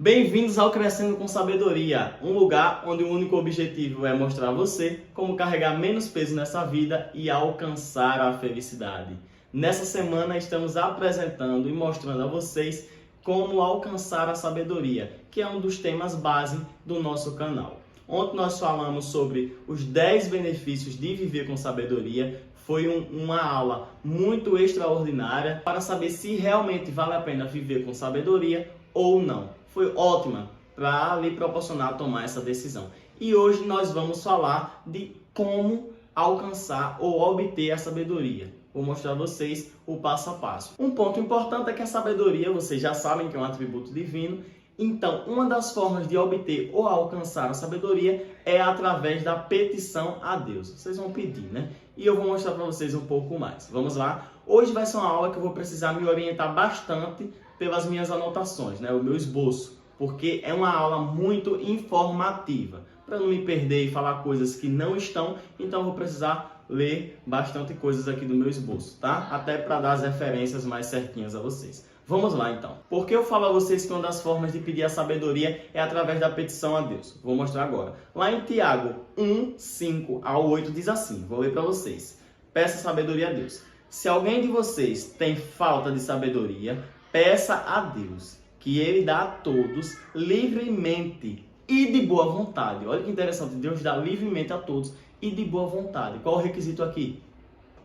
Bem-vindos ao Crescendo com Sabedoria, um lugar onde o único objetivo é mostrar a você como carregar menos peso nessa vida e alcançar a felicidade. Nessa semana estamos apresentando e mostrando a vocês como alcançar a sabedoria, que é um dos temas base do nosso canal. Ontem nós falamos sobre os 10 benefícios de viver com sabedoria. Foi uma aula muito extraordinária para saber se realmente vale a pena viver com sabedoria ou não. Foi ótima para lhe proporcionar tomar essa decisão. E hoje nós vamos falar de como alcançar ou obter a sabedoria. Vou mostrar a vocês o passo a passo. Um ponto importante é que a sabedoria, vocês já sabem que é um atributo divino. Então, uma das formas de obter ou alcançar a sabedoria é através da petição a Deus. Vocês vão pedir, né? E eu vou mostrar para vocês um pouco mais. Vamos lá? Hoje vai ser uma aula que eu vou precisar me orientar bastante pelas minhas anotações, né? O meu esboço, porque é uma aula muito informativa. Para não me perder e falar coisas que não estão, então eu vou precisar ler bastante coisas aqui do meu esboço, tá? Até para dar as referências mais certinhas a vocês. Vamos lá então. Por que eu falo a vocês que uma das formas de pedir a sabedoria é através da petição a Deus? Vou mostrar agora. Lá em Tiago 1, 5 ao 8 diz assim, vou ler para vocês. Peça sabedoria a Deus. Se alguém de vocês tem falta de sabedoria, peça a Deus, que Ele dá a todos livremente e de boa vontade. Olha que interessante, Deus dá livremente a todos e de boa vontade. Qual o requisito aqui?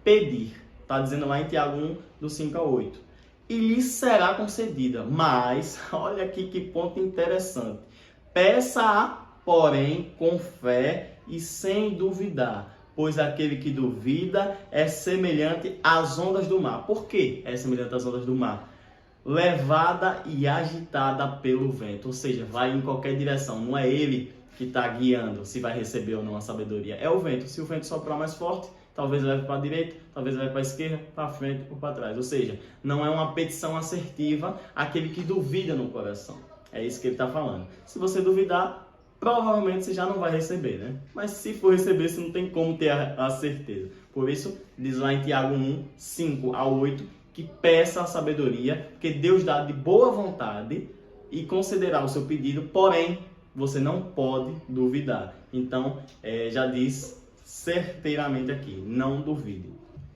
Pedir. Está dizendo lá em Tiago 1, do 5 ao 8. E lhe será concedida. Mas, olha aqui que ponto interessante. Peça-a, porém, com fé e sem duvidar. Pois aquele que duvida é semelhante às ondas do mar. Por que é semelhante às ondas do mar? Levada e agitada pelo vento. Ou seja, vai em qualquer direção. Não é ele que está guiando se vai receber ou não a sabedoria. É o vento. Se o vento soprar mais forte, talvez leve para a direita, talvez leve para a esquerda, para frente ou para trás. Ou seja, não é uma petição assertiva aquele que duvida no coração. É isso que ele está falando. Se você duvidar, provavelmente você já não vai receber, né? Mas se for receber, você não tem como ter a certeza. Por isso, diz lá em Tiago 1, 5 ao 8, que peça a sabedoria, porque Deus dá de boa vontade e concederá o seu pedido, porém, você não pode duvidar. Então, já diz certeiramente aqui, não duvide.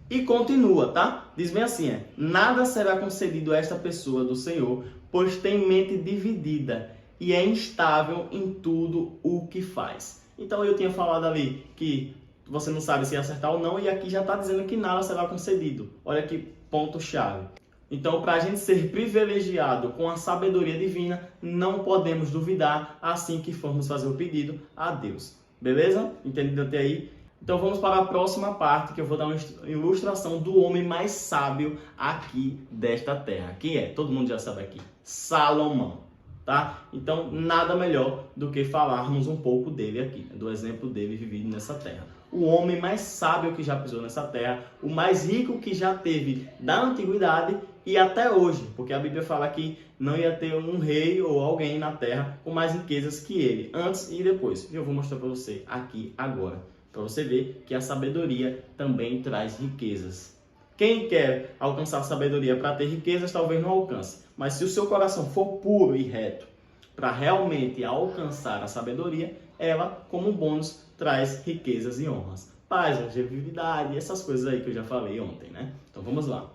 E continua, tá? Diz bem assim, nada será concedido a esta pessoa do Senhor, pois tem mente dividida e é instável em tudo o que faz. Então eu tinha falado ali que você não sabe se acertar ou não, e aqui já está dizendo que nada será concedido. Olha que ponto-chave. Então, para a gente ser privilegiado com a sabedoria divina, não podemos duvidar assim que formos fazer o pedido a Deus. Beleza? Entendido até aí? Então vamos para a próxima parte, que eu vou dar uma ilustração do homem mais sábio aqui desta terra. Que é, todo mundo já sabe aqui, Salomão. Tá? Então nada melhor do que falarmos um pouco dele aqui, do exemplo dele vivido nessa terra. O homem mais sábio que já pisou nessa terra, o mais rico que já teve da antiguidade e até hoje, porque a Bíblia fala que não ia ter um rei ou alguém na terra com mais riquezas que ele, antes e depois. E eu vou mostrar para você aqui agora, para você ver que a sabedoria também traz riquezas. Quem quer alcançar sabedoria para ter riquezas, talvez não alcance. Mas se o seu coração for puro e reto para realmente alcançar a sabedoria, ela, como bônus, traz riquezas e honras. Paz, longevidade, essas coisas aí que eu já falei ontem, né? Então vamos lá.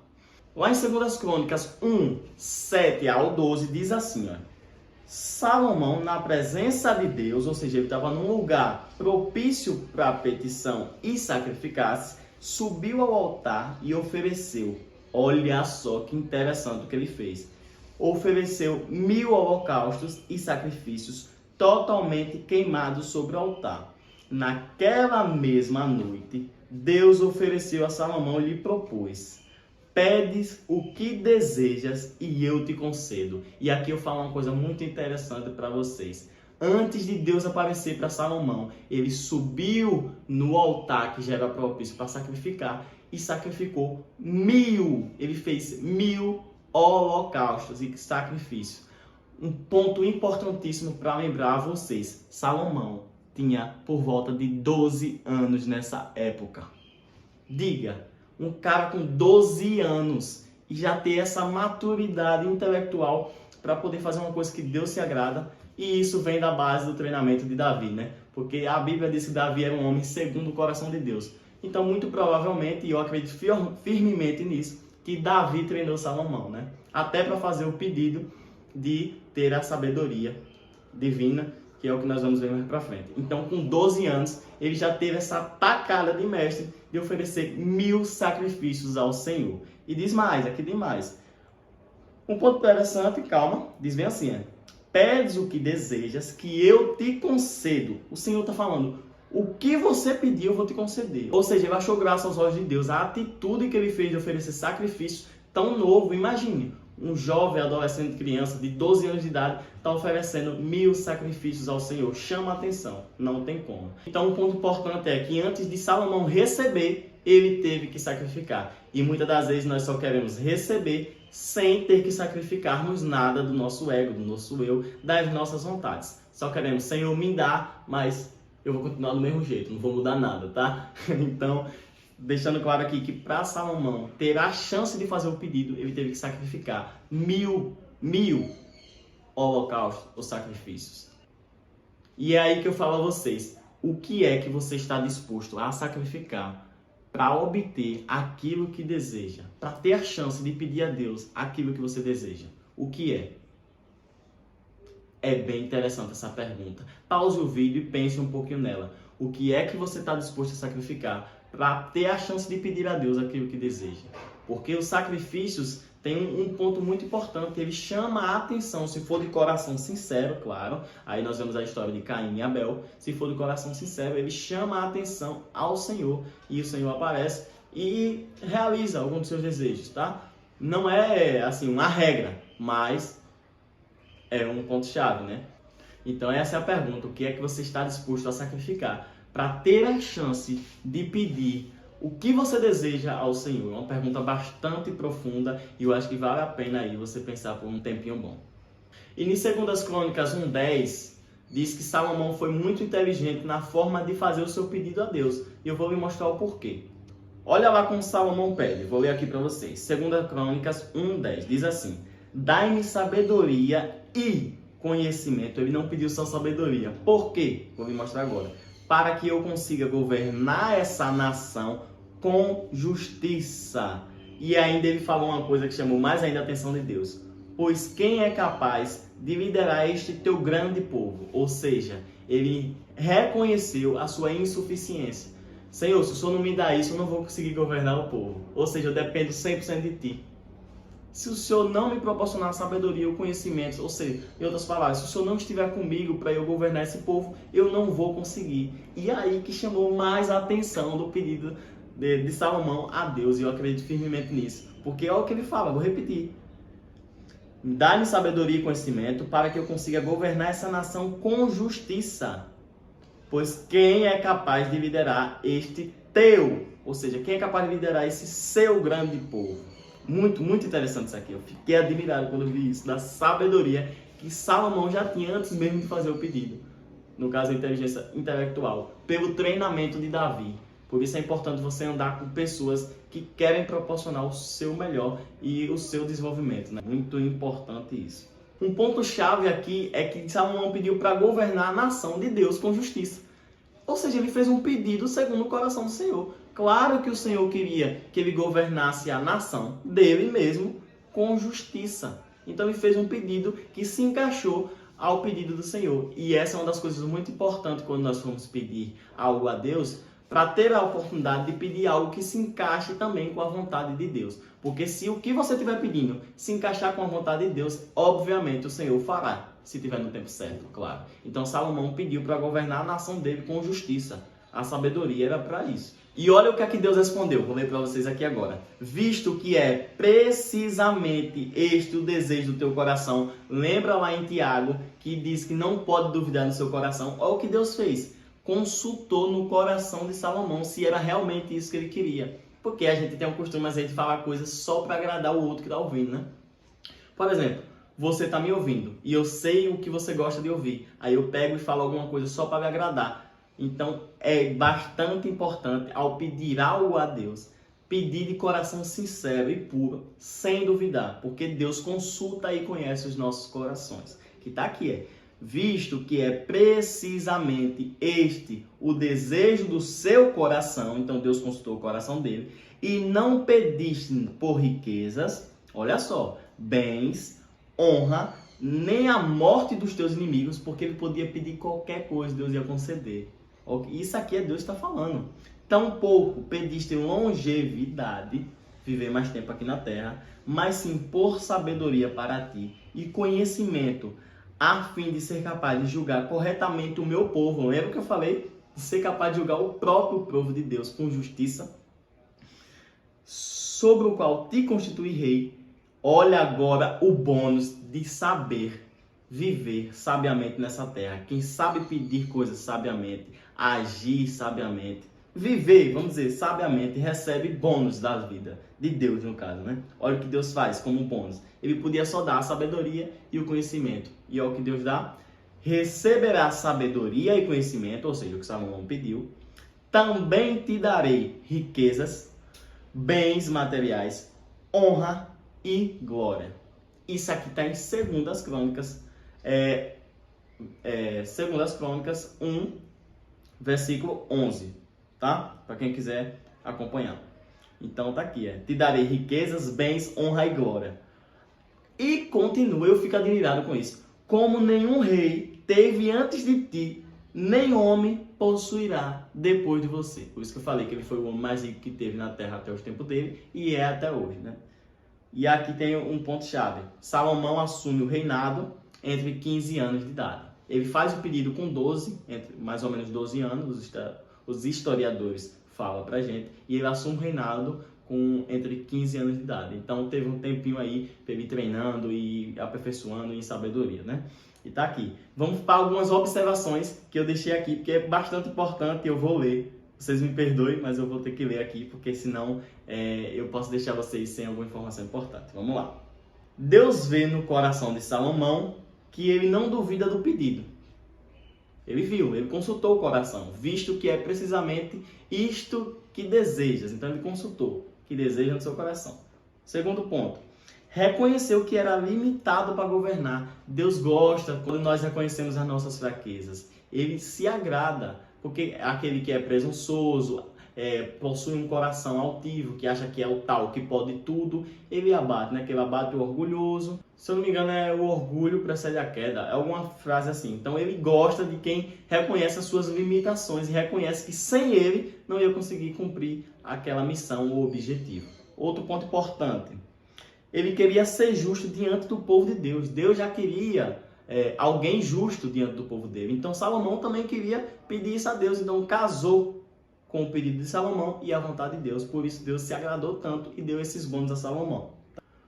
Lá em 2 Crônicas 1, 7 ao 12, diz assim, ó. Salomão, na presença de Deus, ou seja, ele estava num lugar propício para a petição e sacrificar-se, subiu ao altar e ofereceu. Olha só que interessante o que ele fez. Ofereceu 1000 holocaustos e sacrifícios totalmente queimados sobre o altar. Naquela mesma noite, Deus ofereceu a Salomão e lhe propôs: pedes o que desejas e eu te concedo. E aqui eu falo uma coisa muito interessante para vocês. Antes de Deus aparecer para Salomão, ele subiu no altar que já era propício para sacrificar e sacrificou 1000. Ele fez 1000 holocaustos e sacrifícios. Um ponto importantíssimo para lembrar a vocês. Salomão tinha por volta de 12 anos nessa época. Diga, um cara com 12 anos e já ter essa maturidade intelectual para poder fazer uma coisa que Deus se agrada. E isso vem da base do treinamento de Davi, né? Porque a Bíblia diz que Davi era um homem segundo o coração de Deus. Então, muito provavelmente, e eu acredito firmemente nisso, que Davi treinou Salomão, né? Até para fazer o pedido de ter a sabedoria divina, que é o que nós vamos ver mais para frente. Então, com 12 anos, ele já teve essa tacada de mestre de oferecer 1000 sacrifícios ao Senhor. E diz mais, aqui tem mais. Um ponto interessante, calma, diz bem assim, pedes o que desejas, que eu te concedo. O Senhor está falando, o que você pediu eu vou te conceder. Ou seja, ele achou graça aos olhos de Deus, a atitude que ele fez de oferecer sacrifício tão novo. Imagine, um jovem, adolescente, criança de 12 anos de idade está oferecendo 1000 sacrifícios ao Senhor. Chama a atenção, não tem como. Então, um ponto importante é que antes de Salomão receber, ele teve que sacrificar. E muitas das vezes nós só queremos receber sem ter que sacrificarmos nada do nosso ego, do nosso eu, das nossas vontades. Só queremos, Senhor, me dá, mas eu vou continuar do mesmo jeito, não vou mudar nada, tá? Então, deixando claro aqui que para Salomão ter a chance de fazer o pedido, ele teve que sacrificar 1000 holocaustos ou sacrifícios. E é aí que eu falo a vocês, o que é que você está disposto a sacrificar para obter aquilo que deseja, para ter a chance de pedir a Deus aquilo que você deseja? O que é? É bem interessante essa pergunta. Pause o vídeo e pense um pouquinho nela. O que é que você está disposto a sacrificar para ter a chance de pedir a Deus aquilo que deseja? Porque os sacrifícios têm um ponto muito importante, ele chama a atenção, se for de coração sincero, claro, aí nós vemos a história de Caim e Abel, se for de coração sincero, ele chama a atenção ao Senhor, e o Senhor aparece e realiza algum dos seus desejos, tá? Não é, assim, uma regra, mas é um ponto-chave, né? Então essa é a pergunta, o que é que você está disposto a sacrificar para ter a chance de pedir o que você deseja ao Senhor? É uma pergunta bastante profunda e eu acho que vale a pena aí você pensar por um tempinho bom. E em 2 Crônicas 1:10 diz que Salomão foi muito inteligente na forma de fazer o seu pedido a Deus. E eu vou lhe mostrar o porquê. Olha lá como Salomão pede, vou ler aqui para vocês. 2 Crônicas 1:10 diz assim: dai-me sabedoria e conhecimento. Ele não pediu só sabedoria. Por quê? Vou lhe mostrar agora. Para que eu consiga governar essa nação com justiça. E ainda ele falou uma coisa que chamou mais ainda a atenção de Deus. Pois quem é capaz de liderar este teu grande povo? Ou seja, ele reconheceu a sua insuficiência. Senhor, se o Senhor não me dá isso, eu não vou conseguir governar o povo. Ou seja, eu dependo 100% de Ti. Se o Senhor não me proporcionar a sabedoria, o conhecimento, ou seja, em outras palavras, se o Senhor não estiver comigo para eu governar esse povo, eu não vou conseguir. E aí que chamou mais a atenção do pedido de Salomão a Deus, e eu acredito firmemente nisso. Porque olha o que ele fala, vou repetir. Dá-me sabedoria e conhecimento para que eu consiga governar essa nação com justiça. Pois quem é capaz de liderar este teu, ou seja, quem é capaz de liderar esse seu grande povo? Muito, muito interessante isso aqui. Eu fiquei admirado quando eu vi isso, da sabedoria que Salomão já tinha antes mesmo de fazer o pedido. No caso, a inteligência intelectual, pelo treinamento de Davi. Por isso é importante você andar com pessoas que querem proporcionar o seu melhor e o seu desenvolvimento, né? Muito importante isso. Um ponto-chave aqui é que Salomão pediu para governar a nação de Deus com justiça. Ou seja, ele fez um pedido segundo o coração do Senhor. Claro que o Senhor queria que ele governasse a nação dele mesmo com justiça. Então ele fez um pedido que se encaixou ao pedido do Senhor. E essa é uma das coisas muito importantes quando nós formos pedir algo a Deus, para ter a oportunidade de pedir algo que se encaixe também com a vontade de Deus. Porque se o que você estiver pedindo se encaixar com a vontade de Deus, obviamente o Senhor fará, se estiver no tempo certo, claro. Então Salomão pediu para governar a nação dele com justiça. A sabedoria era para isso. E olha o que é que Deus respondeu, vou ler para vocês aqui agora. Visto que é precisamente este o desejo do teu coração, lembra lá em Tiago, que diz que não pode duvidar no seu coração. Olha o que Deus fez. Consultou no coração de Salomão se era realmente isso que ele queria. Porque a gente tem um costume, às vezes, de falar coisas só para agradar o outro que está ouvindo, né? Por exemplo, você está me ouvindo e eu sei o que você gosta de ouvir. Aí eu pego e falo alguma coisa só para me agradar. Então, é bastante importante, ao pedir algo a Deus, pedir de coração sincero e puro, sem duvidar, porque Deus consulta e conhece os nossos corações. Que está aqui visto que é precisamente este o desejo do seu coração, então Deus consultou o coração dele, e não pediste por riquezas, olha só, bens, honra, nem a morte dos teus inimigos, porque ele podia pedir qualquer coisa, Deus ia conceder. Isso aqui é Deus que está falando. Tampouco pediste longevidade, viver mais tempo aqui na terra, mas sim por sabedoria para ti e conhecimento, a fim de ser capaz de julgar corretamente o meu povo. Lembra que eu falei? De ser capaz de julgar o próprio povo de Deus com justiça, sobre o qual te constitui rei. Olha agora o bônus de saber viver sabiamente nessa terra. Quem sabe pedir coisas sabiamente, agir sabiamente, viver, vamos dizer, sabiamente, recebe bônus da vida de Deus, no caso, né? Olha o que Deus faz como bônus. Ele podia só dar a sabedoria e o conhecimento. E olha o que Deus dá. Receberá sabedoria e conhecimento, ou seja, o que Salomão pediu. Também te darei riquezas, bens materiais, honra e glória. Isso aqui está em 2 Crônicas, 2 Crônicas 1, versículo 11, tá? Para quem quiser acompanhar. Então tá aqui, te darei riquezas, bens, honra e glória. E continua, eu fico admirado com isso. Como nenhum rei teve antes de ti, nem homem possuirá depois de você. Por isso que eu falei que ele foi o homem mais rico que teve na terra até os tempos dele e é até hoje, né? E aqui tem um ponto-chave. Salomão assume o reinado entre 15 anos de idade. Ele faz o pedido com 12, entre mais ou menos 12 anos, os historiadores falam pra gente, e ele assume o reinado com entre 15 anos de idade. Então teve um tempinho aí para ele treinando e aperfeiçoando em sabedoria, né? E tá aqui. Vamos para algumas observações que eu deixei aqui, porque é bastante importante, eu vou ler. Vocês me perdoem, mas eu vou ter que ler aqui, porque senão eu posso deixar vocês sem alguma informação importante. Vamos lá. Deus vê no coração de Salomão que ele não duvida do pedido. Ele viu, ele consultou o coração, visto que é precisamente isto que desejas. Então ele consultou, que deseja no seu coração. Segundo ponto, reconheceu que era limitado para governar. Deus gosta quando nós reconhecemos as nossas fraquezas. Ele se agrada, porque aquele que é presunçoso, possui um coração altivo, que acha que é o tal, que pode tudo, ele abate, né? Que ele abate o orgulhoso. Se eu não me engano, o orgulho precede a queda. É alguma frase assim. Então ele gosta de quem reconhece as suas limitações e reconhece que sem ele não ia conseguir cumprir aquela missão ou objetivo. Outro ponto importante. Ele queria ser justo diante do povo de Deus. Deus já queria alguém justo diante do povo dele. Então Salomão também queria pedir isso a Deus. Então casou com o pedido de Salomão e a vontade de Deus. Por isso Deus se agradou tanto e deu esses bônus a Salomão.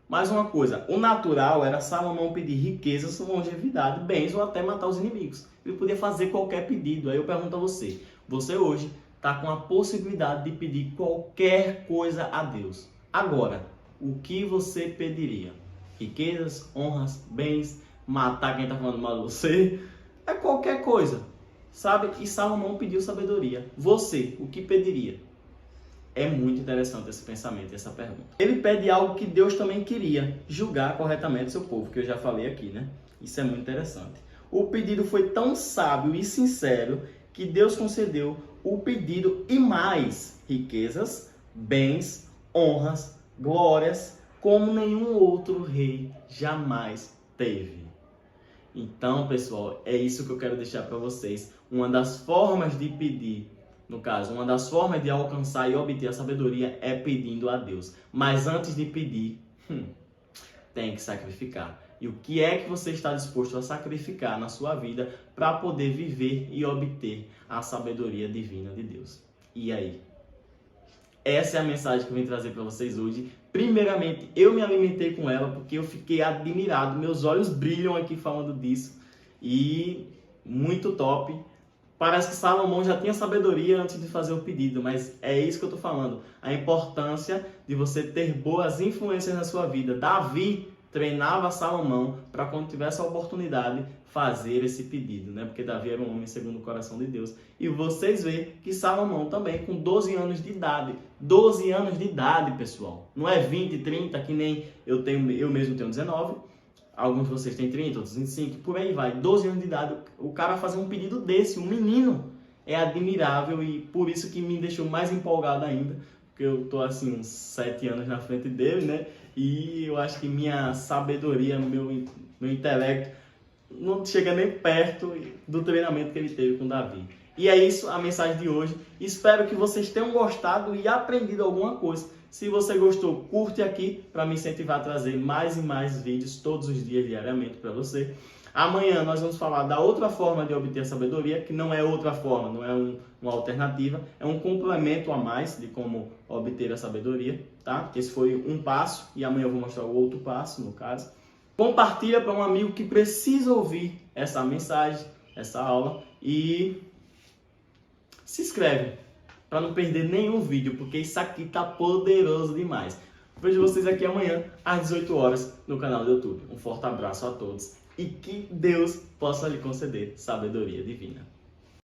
Mais uma coisa, o natural era Salomão pedir riquezas, longevidade, bens ou até matar os inimigos. Ele podia fazer qualquer pedido. Aí eu pergunto a você, você hoje está com a possibilidade de pedir qualquer coisa a Deus. Agora, o que você pediria? Riquezas, honras, bens, matar quem está falando mal de você? É qualquer coisa, sabe? E Salomão pediu sabedoria. Você, o que pediria? É muito interessante esse pensamento, essa pergunta. Ele pede algo que Deus também queria, julgar corretamente seu povo, que eu já falei aqui, né? Isso é muito interessante. O pedido foi tão sábio e sincero que Deus concedeu o pedido e mais riquezas, bens, honras, glórias, como nenhum outro rei jamais teve. Então, pessoal, é isso que eu quero deixar para vocês. Uma das formas de pedir, no caso, uma das formas de alcançar e obter a sabedoria é pedindo a Deus. Mas antes de pedir, tem que sacrificar. E o que é que você está disposto a sacrificar na sua vida para poder viver e obter a sabedoria divina de Deus? E aí? Essa é a mensagem que eu vim trazer para vocês hoje. Primeiramente, eu me alimentei com ela porque eu fiquei admirado. Meus olhos brilham aqui falando disso. E muito top. Parece que Salomão já tinha sabedoria antes de fazer o pedido, mas é isso que eu estou falando. A importância de você ter boas influências na sua vida. Davi treinava Salomão para quando tivesse a oportunidade fazer esse pedido, né? Porque Davi era um homem segundo o coração de Deus. E vocês veem que Salomão também, com 12 anos de idade, 12 anos de idade, pessoal, não é 20, 30, que nem eu mesmo tenho 19, alguns de vocês têm 30, outros 25, por aí vai, 12 anos de idade, o cara fazer um pedido desse, um menino, é admirável e por isso que me deixou mais empolgado ainda, porque eu tô assim uns 7 anos na frente dele, né? E eu acho que minha sabedoria, meu intelecto não chega nem perto do treinamento que ele teve com Davi. E é isso a mensagem de hoje. Espero que vocês tenham gostado e aprendido alguma coisa. Se você gostou, curte aqui para me incentivar a trazer mais e mais vídeos todos os dias, diariamente para você. Amanhã nós vamos falar da outra forma de obter a sabedoria, que não é outra forma, não é uma alternativa, é um complemento a mais de como obter a sabedoria, tá? Esse foi um passo e amanhã eu vou mostrar o outro passo, no caso. Compartilha para um amigo que precisa ouvir essa mensagem, essa aula e se inscreve para não perder nenhum vídeo, porque isso aqui tá poderoso demais. Vejo vocês aqui amanhã às 18 horas no canal do YouTube. Um forte abraço a todos e que Deus possa lhe conceder sabedoria divina.